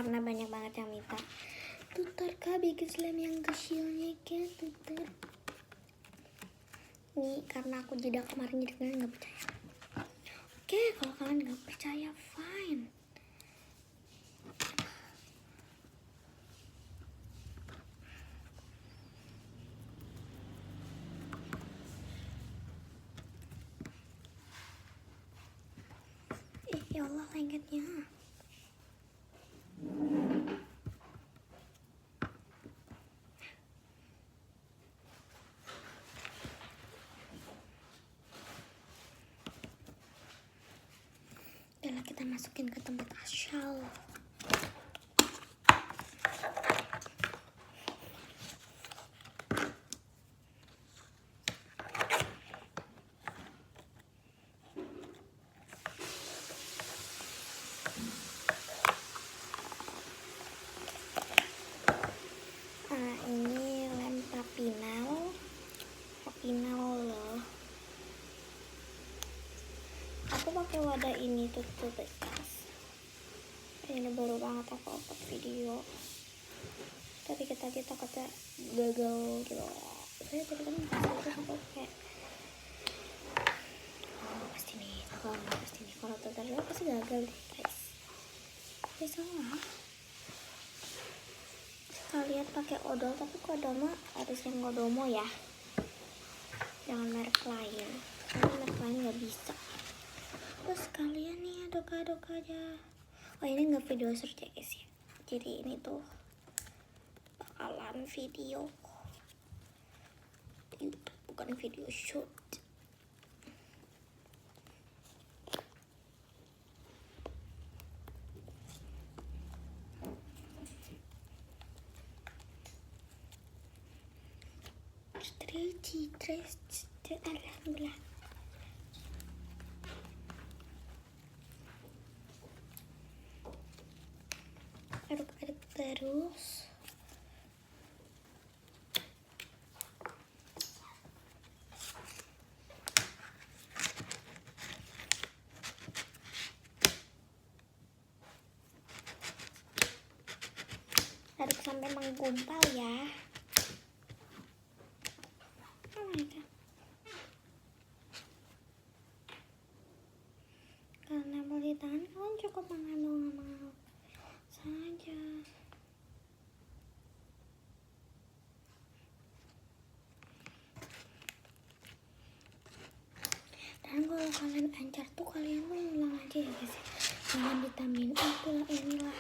karena banyak banget yang minta tutor kak bikin slime yang kecilnya kak tutor. Nih karena aku jeda kemarin jadi kalian nggak percaya. Oke, kalau kalian nggak percaya fine. Ya Allah lengketnya. Udah kita masukin ke tempat asal. Ini lem papinal loh. Aku pakai wadah ini tuh bekas. Ini baru banget aku upload video. Tapi kita takutnya gagal gitu. Saya tadi kan pas aku kayak pasti nih, kalau tutorial pasti gagal deh guys. Ya salah. Kalian pakai odol, tapi odol mah harus yang Kodomo ya, jangan merek lain, karena merek lain nggak bisa. Terus kalian nih aduk aja. Oh ini nggak video shoot ya guys ya, jadi ini tuh bakalan video YouTube, bukan video shoot. Alhamdulillah. Aduk terus. Aduk sampai menggumpal ya. Oh my god. Karena beli tangan kalian cukup mengandung saja. Dan kalau kalian encer tuh kalian bilang aja ya guys, jangan vitamin itulah inilah.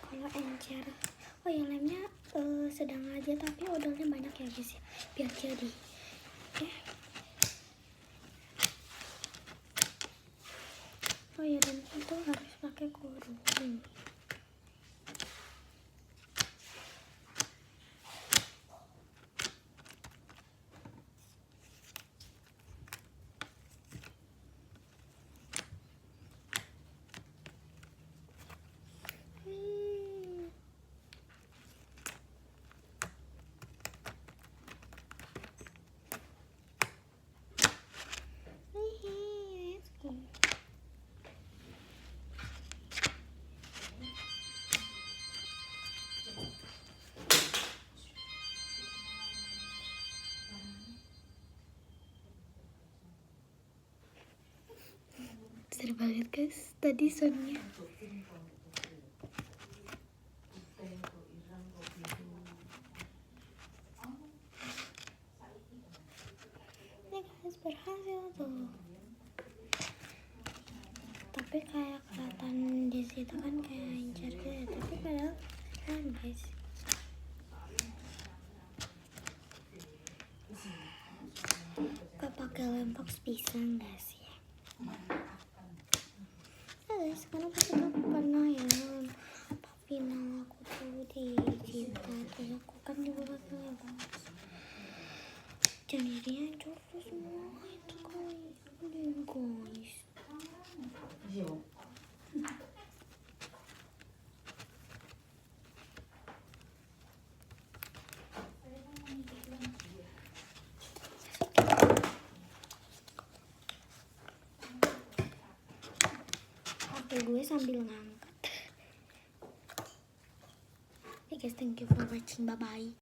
Kalau encer, oh ya lemnya sedang aja tapi odolnya banyak ya guys ya, biar jadi. Oke. Oh ya, dan itu harus pakai kurung. Besar banget guys tadi soundnya. Ini guys berhasil tuh. Tapi kayak kelihatan di situ kan kayak encer gitu ya, tapi padahal kan guys. Gak pakai lem box bisa nggak sih? Guys, karena pas itu aku pernah ya papinal aku tuh di jidat, terus aku kan juga pakai lem box. Jadi dia hancur tuh semua itu guys. HP gue sambil ngangkat. guys, thank you for watching, bye bye.